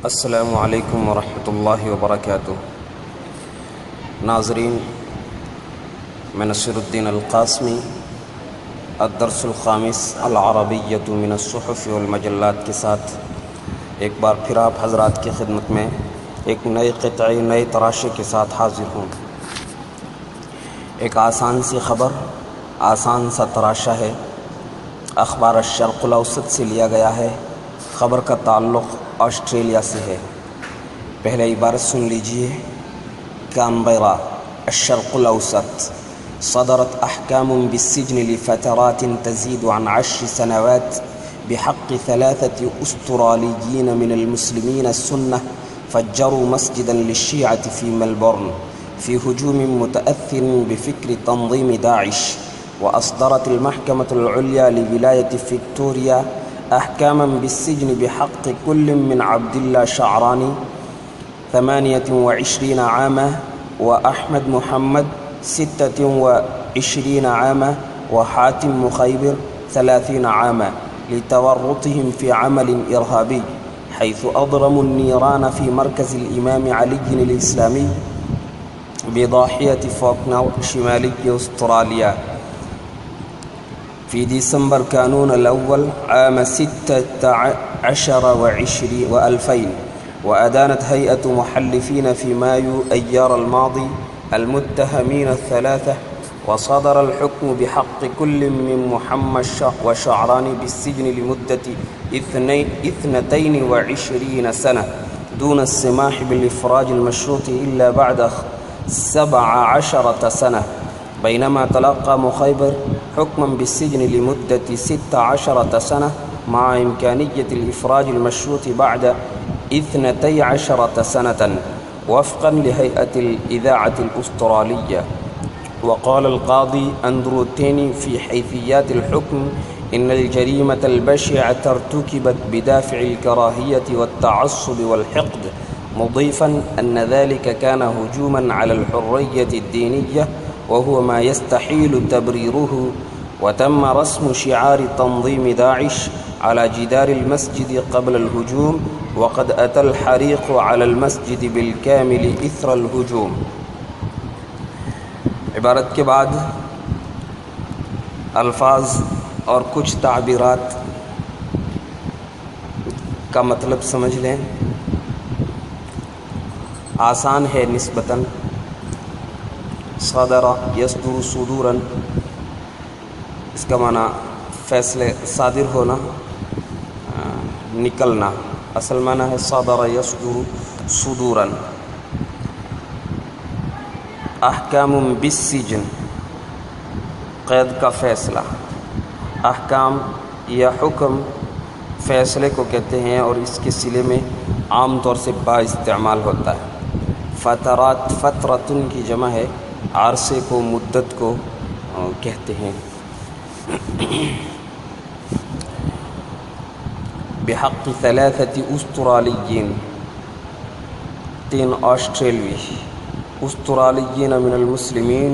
السلام علیکم ورحمۃ اللہ وبرکاتہ۔ ناظرین، میں نصیر الدین القاسمی الدرس الخامس العربیۃ من الصحف والمجلات کے ساتھ ایک بار پھر آپ حضرات کی خدمت میں ایک نئے قطعے نئے تراشے کے ساتھ حاضر ہوں۔ ایک آسان سی خبر، آسان سا تراشا ہے، اخبار الشرق الاوسط سے لیا گیا ہے۔ خبر کا تعلق آسٹریلیا سے ہے۔ پہلے عبارت سن لیجئے۔ کانبرا الشرق الاوسط صدرت احکام بالسجن لفترات تزيد عن 10 سنوات بحق 3 أستراليين من المسلمين السنة فجروا مسجدا للشيعة في ملبورن في هجوم متأثر بفكر تنظيم داعش. وأصدرت المحكمة العليا لولاية فيكتوريا أحكاما بالسجن بحق كل من عبد الله شعراني 28 عاما وأحمد محمد 26 عاما وحاتم مخيبر 30 عاما لتورطهم في عمل إرهابي حيث أضرموا النيران في مركز الإمام علي الإسلامي بضاحية فوكنر شمالي أستراليا في ديسمبر كانون الأول عام 16 و2000. وأدانت هيئة محلفين في مايو أيار الماضي المتهمين الثلاثة، وصدر الحكم بحق كل من محمد وشعراني بالسجن لمدة 22 سنة دون السماح بالإفراج المشروط إلا بعد 17 سنة، بينما تلقى مخيبر حكما بالسجن لمدة 16 سنة مع إمكانية الإفراج المشروط بعد 12 سنة وفقا لهيئة الإذاعة الأسترالية. وقال القاضي أندرو تيني في حيثيات الحكم إن الجريمة البشعة ارتكبت بدافع الكراهية والتعصب والحقد، مضيفا أن ذلك كان هجوما على الحرية الدينية وهو ما يستحيل تبريره. وتم رسم شعار تنظيم داعش على جدار المسجد قبل الهجوم، وقد أتى الحريق على المسجد بالكامل إثر الهجوم. عبارت کے بعد الفاظ اور کچھ تعبیرات کا مطلب سمجھ لیں۔ آسان ہے نسبتاً۔ صدر یصدر صدورا، اس کا معنی فیصلے صادر ہونا، نکلنا۔ اصل معنی ہے صدر یصدر صدورا۔ احکام بالسجن، قید کا فیصلہ۔ احکام یا حکم فیصلے کو کہتے ہیں اور اس کے صلے میں عام طور سے با استعمال ہوتا ہے۔ فترات، فترتن کی جمع ہے، عرصے کو، مدت کو کہتے ہیں۔ بحق 3 أسترالیین، 3 آسٹریلوی، استرالیین من المسلمین،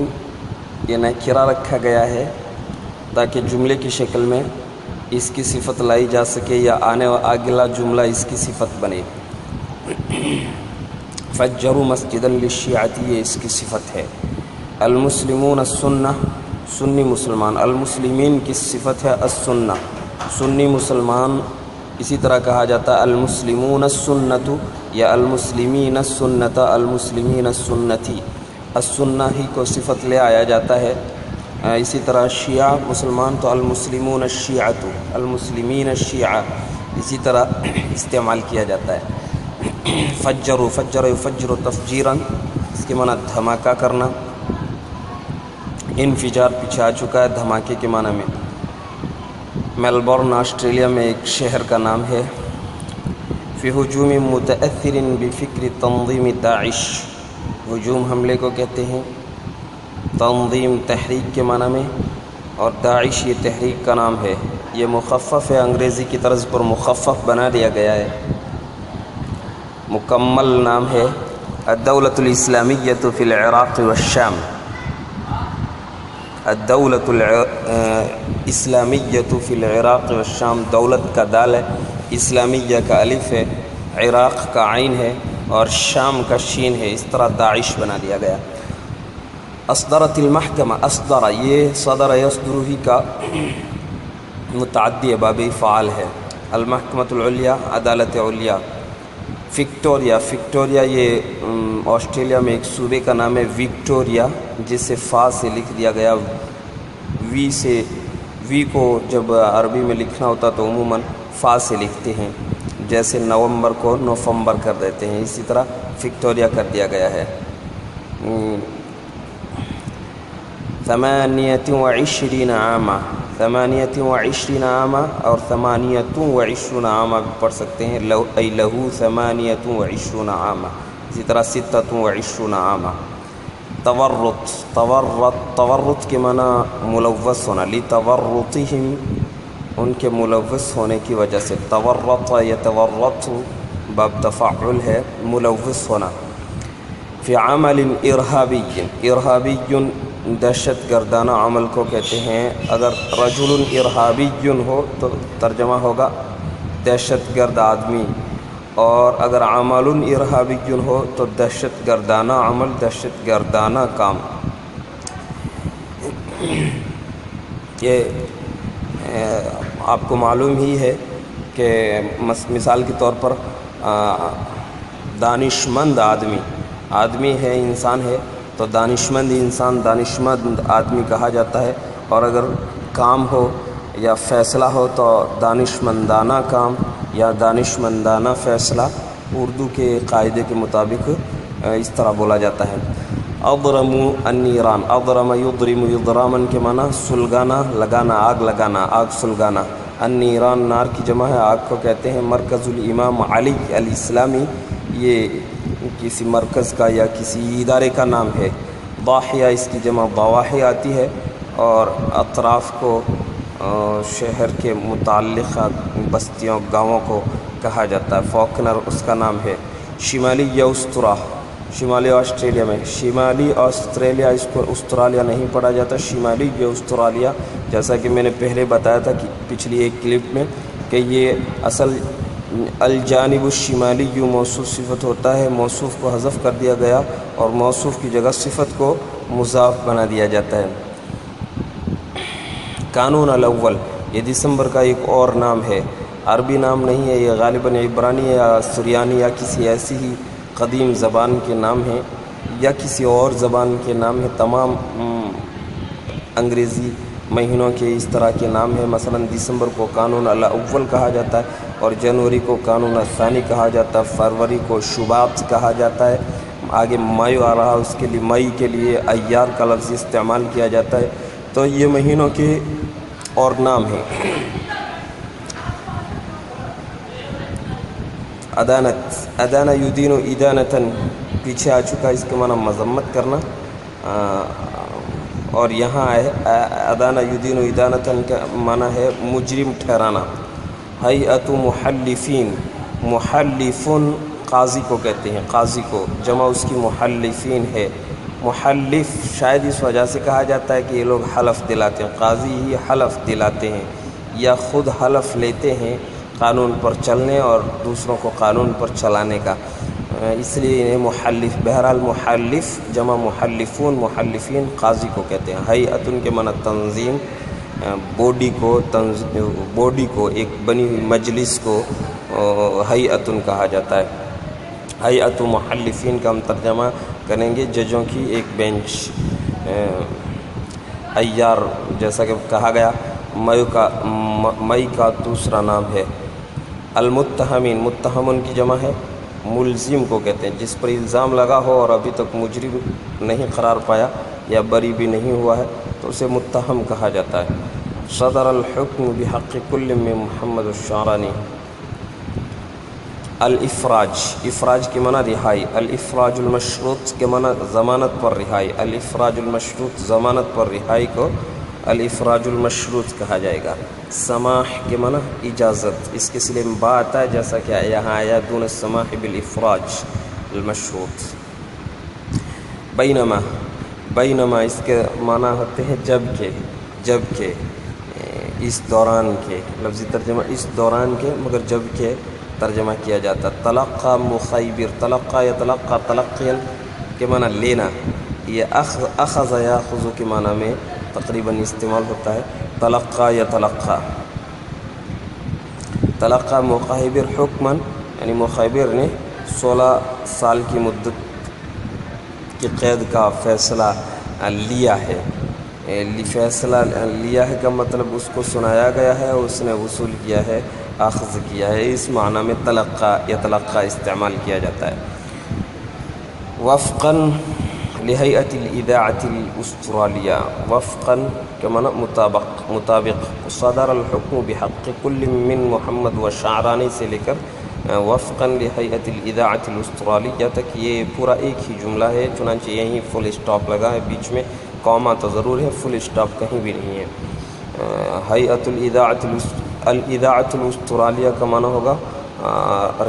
یہ نکرہ رکھا گیا ہے تاکہ جملے کی شکل میں اس کی صفت لائی جا سکے یا اگلا جملہ اس کی صفت بنے۔ فجروا مسجدا للشیعۃ، یہ اس کی صفت ہے۔ المسلمون السنہ، سنی مسلمان۔ المسلمین کی صفت ہے السنہ، سنی مسلمان۔ اسی طرح کہا جاتا ہے المسلمون السنۃ یا المسلمین السنۃ، المسلمین السنتی، السنہ ہی کو صفت لے آیا جاتا ہے۔ اسی طرح شیعہ مسلمان تو المسلمون الشیعۃ، المسلمین الشیعہ، اسی طرح استعمال کیا جاتا ہے۔ فجر، فجر یفجر تفجیرا، اس کے معنی دھماکہ کرنا۔ انفجار پیچھے آ چکا ہے دھماکے کے معنی میں۔ میلبورن آسٹریلیا میں ایک شہر کا نام ہے۔ فی ہجوم متأثر بفکر تنظیم داعش، ہجوم حملے کو کہتے ہیں، تنظیم تحریک کے معنی میں، اور داعش یہ تحریک کا نام ہے۔ یہ مخفف ہے، انگریزی کی طرز پر مخفف بنا دیا گیا ہے۔ مکمل نام ہے الدولة الإسلامية في العراق والشام، الدولة الإسلامية في العراق والشام، دولت کا دال ہے، اسلامیہ کا الف ہے، عراق کا عین ہے اور شام کا شین ہے، اس طرح داعش بنا دیا گیا۔ اصدرت المحکمہ، اصدر یہ صدر یصدر ہی کا متعدی باب فعال ہے۔ المحکمۃ العلیہ، عدالت علیہ۔ وکٹوریا، وکٹوریا یہ آسٹریلیا میں ایک صوبے کا نام ہے وکٹوریا، جسے فا سے لکھ دیا گیا۔ وی کو جب عربی میں لکھنا ہوتا تو عموماً فا سے لکھتے ہیں، جیسے نومبر کو نوفمبر کر دیتے ہیں، اسی طرح وکٹوریا کر دیا گیا ہے۔ 28 عامہ، 28 عامہ اور 28 عامہ بھی پڑھ سکتے ہیں، ای لہو 28 عامہ، اسی طرح 26 عامہ۔ تورط کے معنی ملوث ہونا، لتورطہم ان کے ملوث ہونے کی وجہ سے، تورط یتورط باب تفاعل ہے، ملوث ہونا۔ فی عمل ارہابی، ارہابی دہشت گردانہ عمل کو کہتے ہیں۔ اگر رجل ارہابی ہو تو ترجمہ ہوگا دہشت گرد آدمی، اور اگر عمل ارہابی ہو تو دہشت گردانہ عمل، دہشت گردانہ کام۔ یہ آپ کو معلوم ہی ہے کہ مثال کے طور پر دانشمند آدمی ہے، انسان ہے تو دانشمند انسان، دانشمند آدمی کہا جاتا ہے، اور اگر کام ہو یا فیصلہ ہو تو دانشمندانہ کام یا دانشمندانہ فیصلہ اردو کے قاعدے کے مطابق اس طرح بولا جاتا ہے۔ اضرموا النیران، اضرم یضرم، یضرامن کے معنی سلگانا، لگانا، آگ لگانا، آگ سلگانا۔ النیران نار کی جمع ہے، آگ کو کہتے ہیں۔ مرکز الامام علی الاسلامی یہ کسی مرکز کا یا کسی ادارے کا نام ہے۔ ضاحیہ اس کی جمع ضواحی آتی ہے، اور اطراف کو شہر کے متعلقہ بستیوں گاؤں کو کہا جاتا ہے۔ فوکنر اس کا نام ہے۔ شمالی یوسترا، شمالی آسٹریلیا میں، شمالی آسٹریلیا، اس کو استرالیہ نہیں پڑھا جاتا، شمالی استرالیہ، جیسا کہ میں نے پہلے بتایا تھا کہ پچھلی ایک کلپ میں کہ یہ اصل الجانب الشمالی موصوف صفت ہوتا ہے، موصوف کو حذف کر دیا گیا اور موصوف کی جگہ صفت کو مضاف بنا دیا جاتا ہے۔ قانون الاول یہ دسمبر کا ایک اور نام ہے، عربی نام نہیں ہے، یہ غالباً عبرانی یا سریانی یا کسی ایسی ہی قدیم زبان کے نام ہیں، یا کسی اور زبان کے نام ہیں۔ تمام انگریزی مہینوں کے اس طرح کے نام ہیں، مثلا دسمبر کو قانون الاول کہا جاتا ہے، اور جنوری کو قانون الثانی کہا جاتا ہے، فروری کو شباط کہا جاتا ہے۔ آگے مئی آ رہا، اس کے لیے مئی کے لیے ایار کا لفظ استعمال کیا جاتا ہے۔ تو یہ مہینوں کے اور نام ہیں۔ ادانت، ادانہ یدین ادانتاً پیچھے آ چکا، اس کے معنی مذمت کرنا، اور یہاں ہے ادانہ یدین ادانتاً کا معنی ہے مجرم ٹھہرانا۔ ہیئت محلفین، محلفن قاضی کو کہتے ہیں، قاضی کو، جمع اس کی محلفین ہے۔ محلف شاید اس وجہ سے کہا جاتا ہے کہ یہ لوگ حلف دلاتے ہیں، قاضی ہی حلف دلاتے ہیں یا خود حلف لیتے ہیں قانون پر چلنے اور دوسروں کو قانون پر چلانے کا، اس لیے انہیں محلف، بہرحال محلف جمع محلفون، محلفین قاضی کو کہتے ہیں۔ ہیئتن کے معنی تنظیم، باڈی کو ایک بنی ہوئی مجلس کو ہیئتن کہا جاتا ہے۔ ہیئت محلفین کا ہم ترجمہ کریں گے ججوں کی ایک بینچ۔ ایار جیسا کہ کہا گیا مئی کا دوسرا نام ہے۔ المتہمین، متہمن کی جمع ہے، ملزم کو کہتے ہیں جس پر الزام لگا ہو اور ابھی تک مجرم نہیں قرار پایا یا بری بھی نہیں ہوا ہے تو اسے متہم کہا جاتا ہے۔ صدر الحکم بحق کل من محمد الشعرانی۔ الافراج، افراج کے معنی رہائی، الافراج المشروط کے معنی ضمانت پر رہائی، الافراج المشروط ضمانت پر رہائی کو الافراج المشروط کہا جائے گا۔ سماح کے معنی اجازت، اس کے سلے میں با آتا ہے جیسا کہ یہاں آیا دون السماح بالافراج المشروط۔ بینما، بینما اس کے معنی ہوتے ہیں جب کہ، اس دوران کے، لفظی ترجمہ اس دوران کے، مگر جب کہ ترجمہ کیا جاتا ہے۔ تلقى مخیبر، تلقى یتلقى تلقیا کے معنی لینا، یہ اخذ یاخذ کے معنی میں تقریباً استعمال ہوتا ہے۔ تلقى یتلقى، تلقى مخیبر حکماً، یعنی مخیبر نے 16 سال کی مدت کی قید کا فیصلہ لیا ہے۔ فیصلہ لیا ہے کا مطلب اس کو سنایا گیا ہے اور اس نے وصول کیا ہے، اخذ کیا ہے، اس معنی میں تلقى یتلقى استعمال کیا جاتا ہے۔ وفقاً لہیئۃ الاذاعۃ الاسترالیہ، وفقاً کے معنی مطابق، صدر الحکم بحق کل من محمد و شعرانی سے لے کر وفقاً لہیئۃ الاذاعۃ الاسترالیہ تک یہ پورا ایک ہی جملہ ہے، چنانچہ یہیں فل اسٹاپ لگا ہے، بیچ میں کوما تو ضرور ہے، فل اسٹاپ کہیں بھی نہیں ہے۔ ہیئۃ الاذاعۃ الاسترالیہ کا معنی ہوگا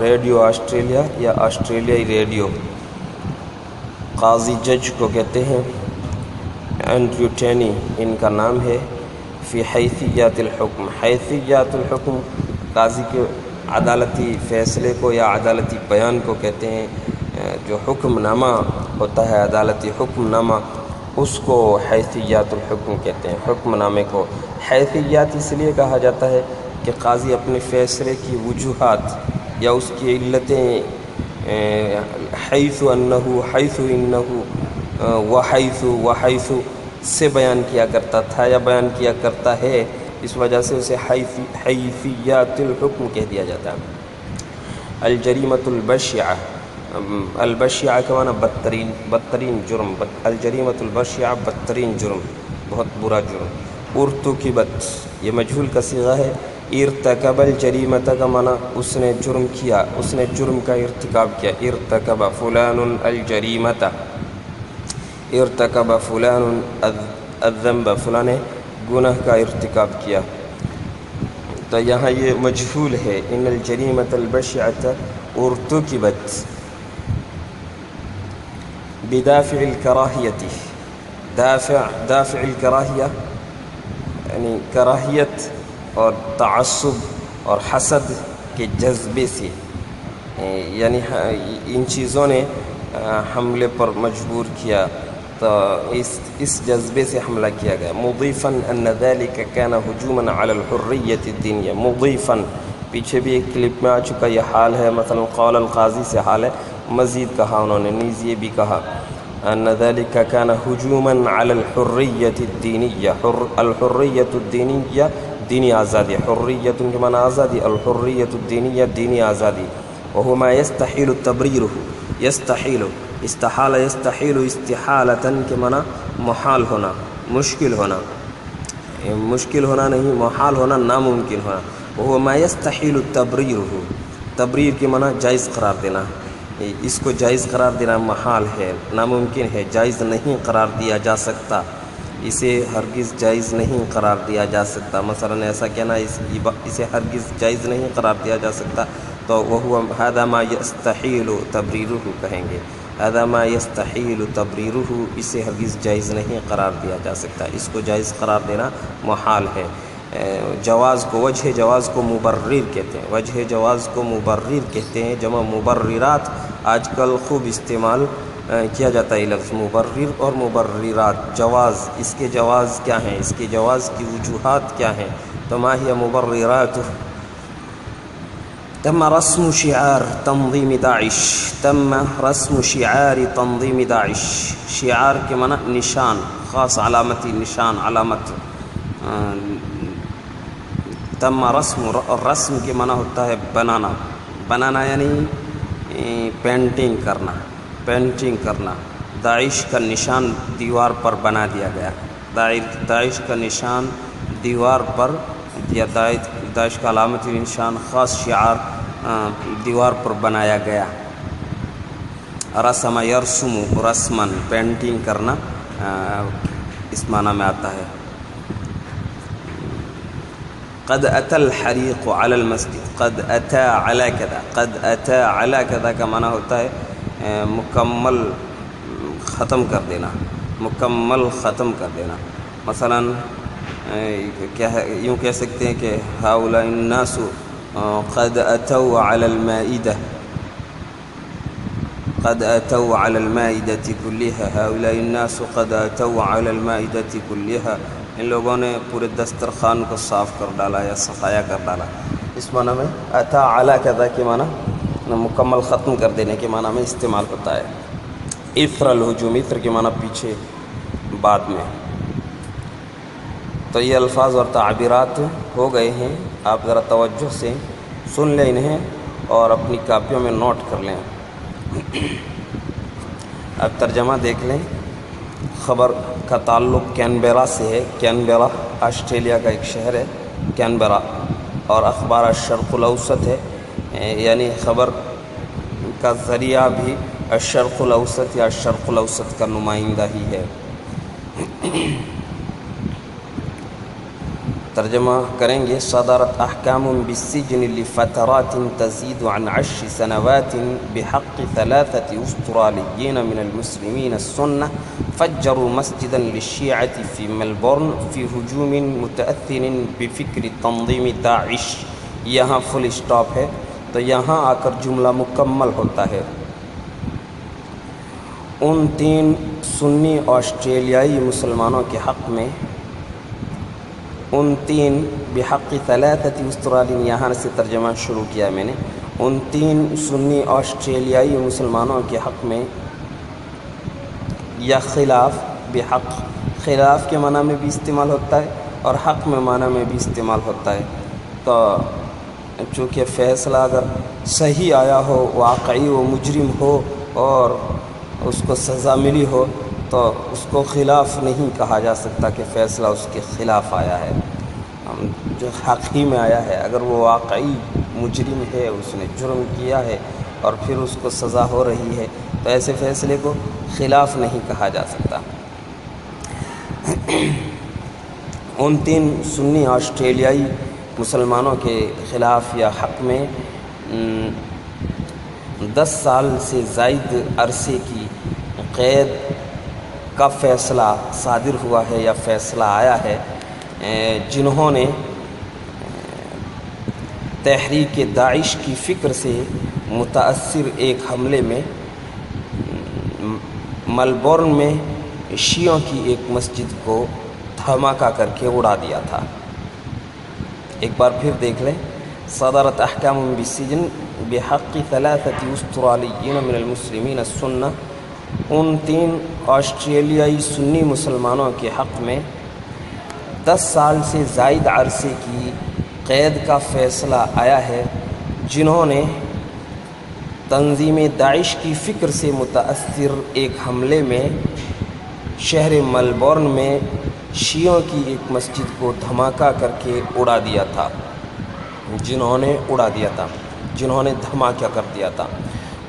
ریڈیو آسٹریلیا یا آسٹریلیائی ریڈیو۔ قاضی جج کو کہتے ہیں، اینڈریو ٹینی ان کا نام ہے۔ فی حیثیات الحکم، حیثیات الحکم قاضی کے عدالتی فیصلے کو یا عدالتی بیان کو کہتے ہیں۔ جو حکم نامہ ہوتا ہے، عدالتی حکم نامہ، اس کو حیثیات الحکم کہتے ہیں۔ حکم نامے کو حیثیات اس لیے کہا جاتا ہے کہ قاضی اپنے فیصلے کی وجوہات یا اس کی علتیں حیث انہ، حیث انہ، وحیث سے بیان کیا کرتا تھا یا بیان کیا کرتا ہے، اس وجہ سے اسے حیثیات الحکم کہہ دیا جاتا ہے۔ الجریمۃ البشعہ، البشعہ کا معنی بدترین جرم، الجریمۃ البشعہ بدترین جرم، بہت برا جرم۔ ارتکبت یہ مجہول کا صیغہ ہے۔ ارتکب الجریمۃ کا معنی اس نے جرم کیا، اس نے جرم کا ارتکاب کیا۔ ارتکب فلان الجریمۃ، ارتکب فلان الذنب، فلاں نے گناہ کا ارتکاب کیا۔ تو یہاں یہ مجہول ہے، ان الجریمۃ البشعۃ ارتکبت بدافع الکراہیت، دافع الکراہیہ یعنی کراہیت اور تعصب اور حسد کے جذبے سے، یعنی ان چیزوں نے حملے پر مجبور کیا، تو اس جذبے سے حملہ کیا گیا۔ مضیفاً ان ذلک کان ہجوما علی الحریۃ الدینیہ، مضیفاً پیچھے بھی ایک کلپ میں آ چکا یہ حال ہے، مثلا قول القاضی سے حال ہے، مزید کہا انہوں نے، نیز یہ بھی کہا ان ذلک کان ہجوما علی الحریۃ الدینیہ، الحریۃ الدینیہ دینی آزادی، حریت کے معنی آزادی، الحریۃ الدینیہ دینی آزادی۔ وهو ما يستحيل تبريره، يستحيل، استحال يستحيل استحالة کے معنی محال ہونا، مشکل ہونا، مشکل ہونا نہیں، محال ہونا، ناممکن ہونا۔ وهو ما يستحيل تبريره، تبریر کے معنی جائز قرار دینا، اس کو جائز قرار دینا محال ہے، ناممکن ہے، جائز نہیں قرار دیا جا سکتا، اسے ہرگز جائز نہیں قرار دیا جا سکتا۔ مثلا ایسا کہنا اسے ہرگز جائز نہیں قرار دیا جا سکتا، تو وہ هذا ما يستحيل تبريره کہیں گے، هذا ما يستحيل تبريره، اسے ہرگز جائز نہیں قرار دیا جا سکتا، اس کو جائز قرار دینا محال ہے۔ جواز کو، وجہ جواز کو مبرر کہتے ہیں، وجہ جواز کو مبرر کہتے ہیں، جمع مبررات آج کل خوب استعمال کیا جاتا ہے لفظ مبرر اور مبررات۔ جواز، اس کے جواز کیا ہیں، اس کے جواز کی وجوہات کیا ہیں، تو ما ہی مبررات۔ تم رسم شعار تنظیم داعش، تم رسم شعار تنظیم داعش، شعار کے معنی نشان، خاص علامتی نشان، علامت۔ تم رسم، رسم کے معنی ہوتا ہے بنانا، بنانا یعنی پینٹنگ کرنا، پینٹنگ کرنا۔ داعش کا نشان دیوار پر بنا دیا گیا، داعش کا نشان دیوار پر یا داعش کا علامتی نشان، خاص شعار دیوار پر بنایا گیا۔ رسم یرسم رسما، پینٹنگ کرنا اس معنی میں آتا ہے۔ قد اتى الحریق علی المسجد، قد اتى علی کذا، قد اتى علی کذا کا معنی ہوتا ہے مکمل ختم کر دینا، مکمل ختم کر دینا۔ مثلا کیا ہے، یوں کہہ سکتے ہیں کہ ہؤلاء الناس قد أتوا على المائدة كلها هؤلاء الناس قد أتوا على المائدة كلها. ان لوگوں نے پورے دسترخوان کو صاف کر ڈالا یا صفایا کر ڈالا. اس معنی میں اتا علی کذا کے معنی مکمل ختم کر دینے کے معنی میں استعمال ہوتا ہے. اثر الہجوم، اثر کے معنی پیچھے بعد میں. تو یہ الفاظ اور تعبیرات ہو گئے ہیں، آپ ذرا توجہ سے سن لیں انہیں اور اپنی کاپیوں میں نوٹ کر لیں. اب ترجمہ دیکھ لیں. خبر کا تعلق کینبرا سے ہے. کینبرا آسٹریلیا کا ایک شہر ہے کینبرا، اور اخبار الشرق الاوسط ہے، یعنی خبر کا ذریعہ بھی الشرق الاوسط یا الشرق الاوسط کا نمائندہ ہی ہے. ترجمہ کریں گے. صدرت احکام بالسجن لفترات تزيد عن 10 سنوات بحق 3 أستراليين من المسلمين السنة فجروا مسجدا للشيعة في ملبورن في هجوم متأثر بفكر تنظیم داعش. یہاں فل اسٹاپ ہے، تو یہاں آ کر جملہ مکمل ہوتا ہے. ان 3 سنی آسٹریلیائی مسلمانوں کے حق میں، ان 3 بحق 3 أستراليين، یہاں سے ترجمہ شروع کیا میں نے. ان 3 سنی آسٹریلیائی مسلمانوں کے حق میں، یا خلاف بحق، خلاف کے معنی میں بھی استعمال ہوتا ہے اور حق میں معنی میں بھی استعمال ہوتا ہے. تو چونکہ فیصلہ اگر صحیح آیا ہو، واقعی وہ مجرم ہو اور اس کو سزا ملی ہو، تو اس کو خلاف نہیں کہا جا سکتا کہ فیصلہ اس کے خلاف آیا ہے، جو حق ہی میں آیا ہے. اگر وہ واقعی مجرم ہے، اس نے جرم کیا ہے اور پھر اس کو سزا ہو رہی ہے، تو ایسے فیصلے کو خلاف نہیں کہا جا سکتا. ان 3 سنی آسٹریلیائی مسلمانوں کے خلاف یا حق میں 10 سال سے زائد عرصے کی قید کا فیصلہ صادر ہوا ہے یا فیصلہ آیا ہے، جنہوں نے تحریک داعش کی فکر سے متاثر ایک حملے میں ملبورن میں شیعوں کی ایک مسجد کو دھماکہ کر کے اڑا دیا تھا. ایک بار پھر دیکھ لیں. صدرت احکام بالسجن بحق 3 أستراليين من المسلمین السنہ. ان 3 آسٹریلیائی سنی مسلمانوں کے حق میں 10 سال سے زائد عرصے کی قید کا فیصلہ آیا ہے، جنہوں نے تنظیم داعش کی فکر سے متاثر ایک حملے میں شہر ملبورن میں شیعوں کی ایک مسجد کو دھماکہ کر کے اڑا دیا تھا، جنہوں نے دھماکہ کر دیا تھا.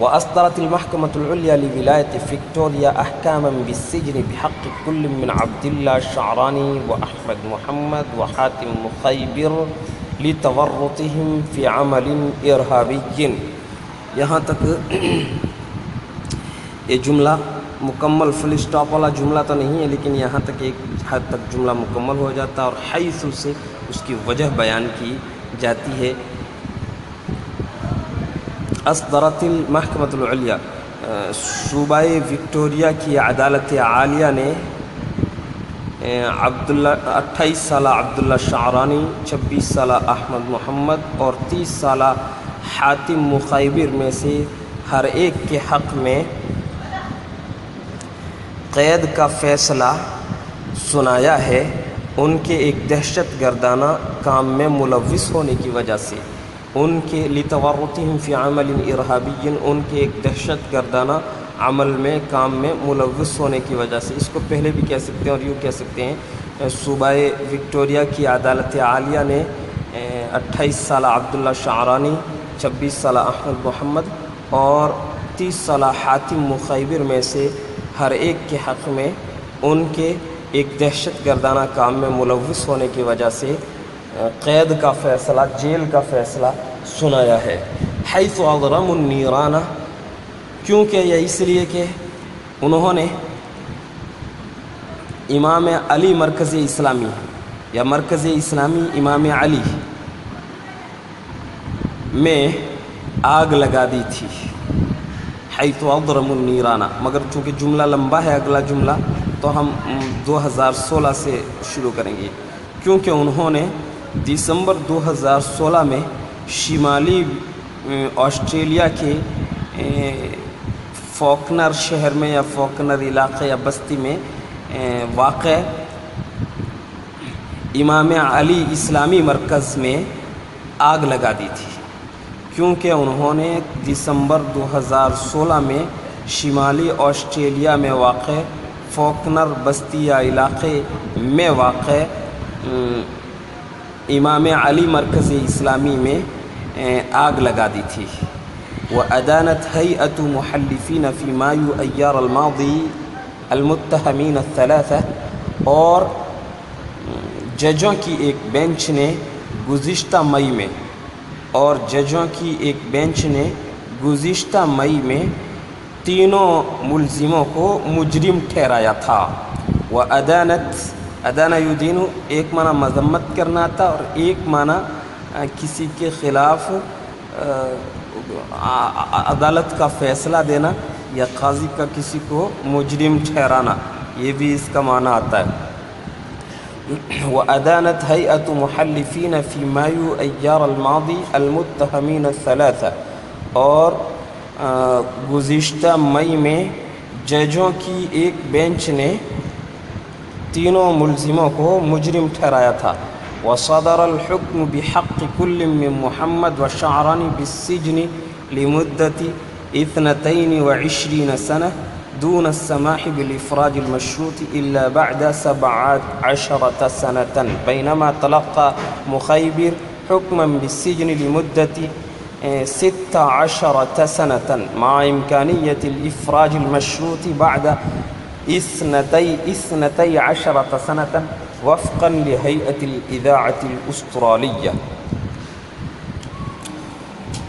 وأصدرت المحكمة العليا لولاية فيكتوريا أحكاما بالسجن بحق كل من عبد الله الشعراني وأحمد محمد وحاتم مخيبر لتورطهم في عمل إرهابي. یہاں تک یہ جملہ مکمل فل اسٹاپ والا جملہ تو نہیں ہے، لیکن یہاں تک ایک حد تک جملہ مکمل ہو جاتا ہے اور حیث سے اس کی وجہ بیان کی جاتی ہے. اصدرت المحکمۃ العلیہ، صوبہ وکٹوریہ کی عدالت عالیہ نے 28 سالہ عبداللہ شعرانی، 26 سالہ احمد محمد اور 30 سالہ حاتم مخیبر میں سے ہر ایک کے حق میں قید کا فیصلہ سنایا ہے، ان کے ایک دہشت گردانہ کام میں ملوث ہونے کی وجہ سے، ان کے لتورطهم فی عمل ارہابی، ان کے ایک دہشت گردانہ عمل میں کام میں ملوث ہونے کی وجہ سے. اس کو پہلے بھی کہہ سکتے ہیں اور یوں کہہ سکتے ہیں. صوبہ وکٹوریہ کی عدالت عالیہ نے 28 سالہ عبداللہ شعرانی، 26 سالہ احمد محمد اور 30 سالہ حاتم مخیبر میں سے ہر ایک کے حق میں ان کے ایک دہشت گردانہ کام میں ملوث ہونے کی وجہ سے قید کا فیصلہ، جیل کا فیصلہ سنایا ہے. حیث اضرم النیرانہ، کیونکہ یہ اس لیے کہ انہوں نے امام علی مرکز اسلامی یا مرکز اسلامی امام علی میں آگ لگا دی تھی، حیث اضرم النیرانہ، مگر چونکہ جملہ لمبا ہے اگلا جملہ تو ہم 2016 سے شروع کریں گے، کیونکہ انہوں نے دسمبر 2016 میں شمالی آسٹریلیا کے فوکنر شہر میں یا فوکنر علاقے یا بستی میں واقع امام علی اسلامی مرکز میں آگ لگا دی تھی، کیونکہ انہوں نے دسمبر 2016 میں شمالی آسٹریلیا میں واقع فوکنر بستی یا علاقے میں واقع امام علی مرکز اسلامی میں آگ لگا دی تھی۔ وأدانت هيئة محلفين في مايو أيار الماضي المتهمين الثلاثة، اور ججوں کی ایک بینچ نے گزشتہ مئی میں تینوں ملزموں کو مجرم ٹھہرایا تھا۔ ادانہ یدین ایک معنی مذمت کرنا تھا اور ایک معنی کسی کے خلاف عدالت کا فیصلہ دینا یا قاضی کا کسی کو مجرم ٹھہرانا، یہ بھی اس کا معنی آتا ہے۔ وأدانت هيئة محلفين في مايو أيار الماضي المتهمين الثلاثة، اور گزشتہ مئی میں ججوں کی ایک بینچ نے تینوں ملزموں کو مجرم ٹھہرایا تھا۔ وصدر الحكم بحق كل من محمد والشعراني بالسجن لمدة 22 سنة دون السماح بالإفراج المشروط إلا بعد 17 سنة، بينما تلقى مخيبر حكما بالسجن لمدة 16 سنة مع إمكانية الإفراج المشروط بعد 12 سنة وفقا لهيئة الإذاعة الأسترالية۔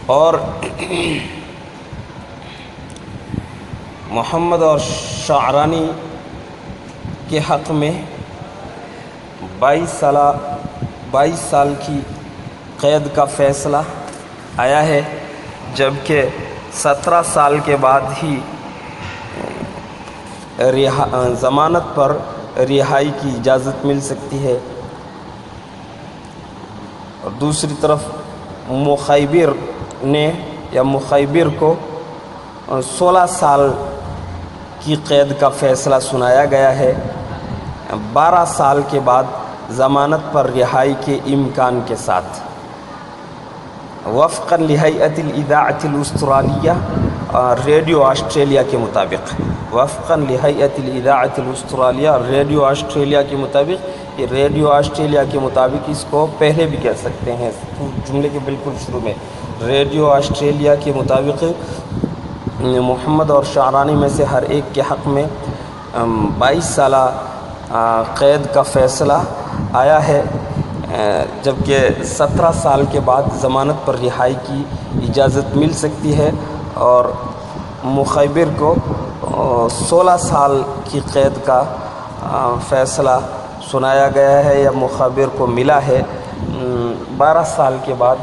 اور محمد اور شعرانی کے حق میں 22 سال کی قید کا فیصلہ آیا ہے، جبکہ 17 سال کے بعد ہی ضمانت پر رہائی کی اجازت مل سکتی ہے۔ اور دوسری طرف مخیبر کو 16 سال کی قید کا فیصلہ سنایا گیا ہے، 12 سال کے بعد ضمانت پر رہائی کے امکان کے ساتھ، وفقا لہیئۃ الاذاعۃ الاسترالیہ، ریڈیو آسٹریلیا کے مطابق، وفقا لہیئۃ الاذاعۃ الاسترالیہ، ریڈیو آسٹریلیا کے مطابق۔ یہ ریڈیو آسٹریلیا کے مطابق اس کو پہلے بھی کہہ سکتے ہیں، جملے کے بالکل شروع میں ریڈیو آسٹریلیا کے مطابق محمد اور شعرانی میں سے ہر ایک کے حق میں 22 سالہ قید کا فیصلہ آیا ہے، جبکہ 17 سال کے بعد ضمانت پر رہائی کی اجازت مل سکتی ہے، اور مخیبر کو 16 سال کی قید کا فیصلہ سنایا گیا ہے یا مخیبر کو ملا ہے 12 سال کے بعد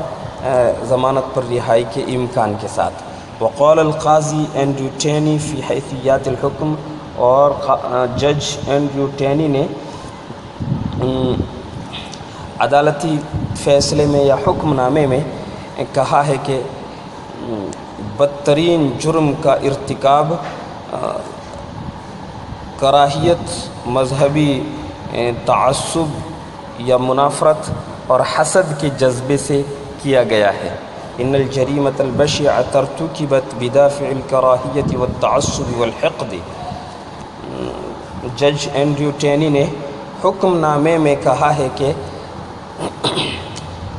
ضمانت پر رہائی کے امکان کے ساتھ۔ وقال القاضی اینڈریو ٹینی فی حیثیات الحکم، اور جج اینڈریو ٹینی نے عدالتی فیصلے میں یا حکم نامے میں کہا ہے کہ بدترین جرم کا ارتکاب کراہیت، مذہبی تعصب یا منافرت اور حسد کے جذبے سے کیا گیا ہے۔ ان الجریمۃ البشعۃ ارتکبت بدافع الکراہیت والتعصب والحقد۔ جج اینڈریو ٹینی نے حکم نامے میں کہا ہے کہ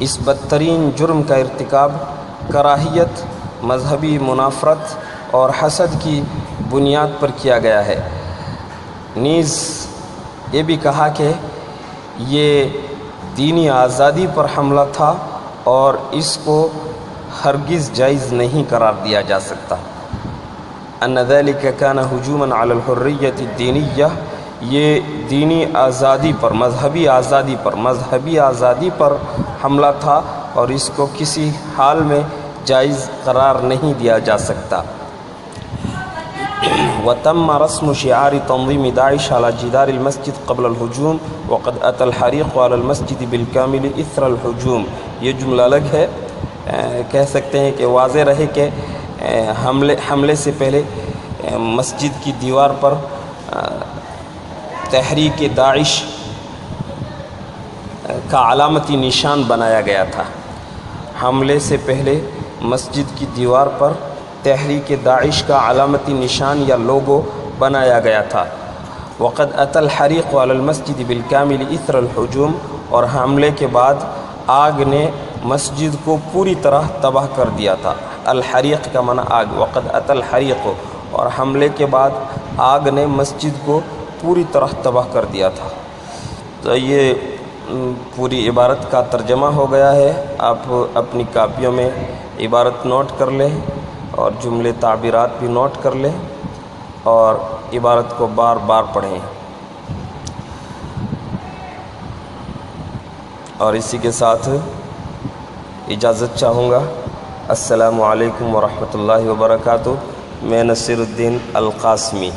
اس بدترین جرم کا ارتکاب کراہیت، مذہبی منافرت اور حسد کی بنیاد پر کیا گیا ہے۔ نیز یہ بھی کہا کہ یہ دینی آزادی پر حملہ تھا اور اس کو ہرگز جائز نہیں قرار دیا جا سکتا۔ ان ذلك كان ہجوما علی الحریۃ الدینیہ، یہ دینی آزادی پر، مذہبی آزادی پر حملہ تھا اور اس کو کسی حال میں جائز قرار نہیں دیا جا سکتا۔ وتم رسم شعار تنظیم داعش على جدار المسجد قبل الهجوم وقد أتى الحريق على المسجد بالكامل إثر الهجوم۔ یہ جملہ الگ ہے، کہہ سکتے ہیں کہ واضح رہے کہ حملے سے پہلے مسجد کی دیوار پر تحریک داعش کا علامتی نشان بنایا گیا تھا۔ حملے سے پہلے مسجد کی دیوار پر تحریک داعش کا علامتی نشان یا لوگو بنایا گیا تھا۔ وقد أتى الحريق على المسجد بالكامل إثر الهجوم، اور حملے کے بعد آگ نے مسجد کو پوری طرح تباہ کر دیا تھا۔ الحریق کا معنی آگ، وقد أتى الحریق، اور حملے کے بعد آگ نے مسجد کو پوری طرح تباہ کر دیا تھا۔ تو یہ پوری عبارت کا ترجمہ ہو گیا ہے۔ آپ اپنی کاپیوں میں عبارت نوٹ کر لیں اور جملے تعبیرات بھی نوٹ کر لیں اور عبارت کو بار بار پڑھیں۔ اور اسی کے ساتھ اجازت چاہوں گا۔ السلام علیکم ورحمۃ اللہ وبرکاتہ۔ میں نصیر الدین القاسمی۔